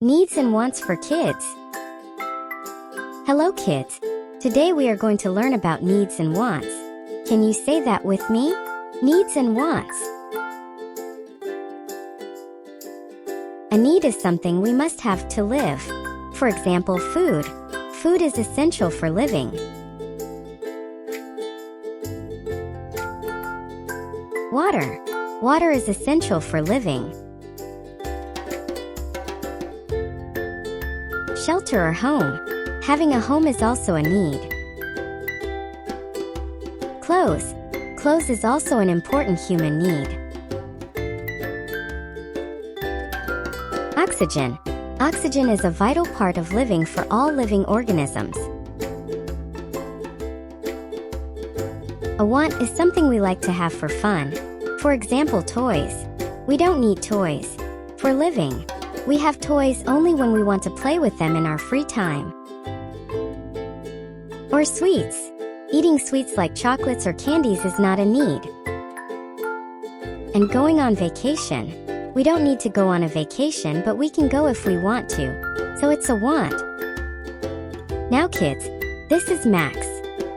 Needs and wants for kids. Hello kids. Today we are going to learn about needs and wants. Can you say that with me? Needs and wants. A need is something we must have to live. For example, food. Food is essential for living. Water. Water is essential for living. Shelter or home. Having a home is also a need. Clothes. Clothes is also an important human need. Oxygen. Oxygen is a vital part of living for all living organisms. A want is something we like to have for fun. For example, toys. We don't need toys for living. We have toys only when we want to play with them in our free time. Or sweets. Eating sweets like chocolates or candies is not a need. And going on vacation. We don't need to go on a vacation, but we can go if we want to. So it's a want. Now kids, this is Max.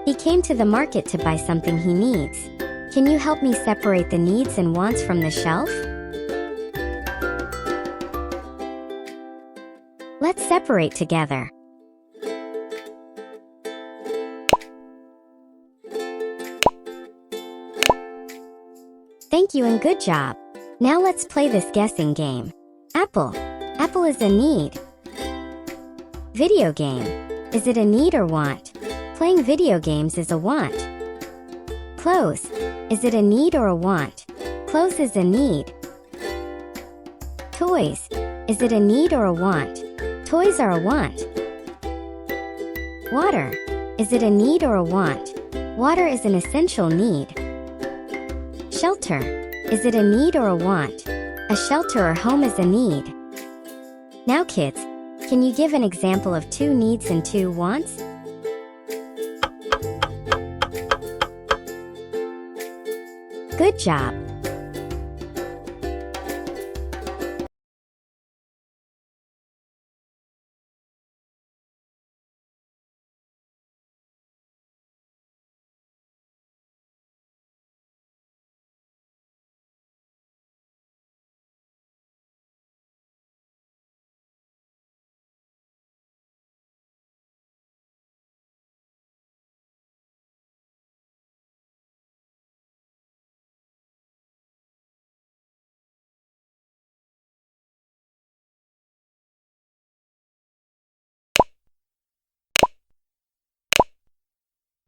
He came to the market to buy something he needs. Can you help me separate the needs and wants from the shelf? Let's separate together. Thank you and good job. Now let's play this guessing game. Apple. Apple is a need. Video game. Is it a need or want? Playing video games is a want. Clothes. Is it a need or a want? Clothes is a need. Toys. Is it a need or a want? Toys are a want. Water. Is it a need or a want? Water is an essential need. Shelter. Is it a need or a want? A shelter or home is a need. Now kids, can you give an example of 2 needs and 2 wants? Good job!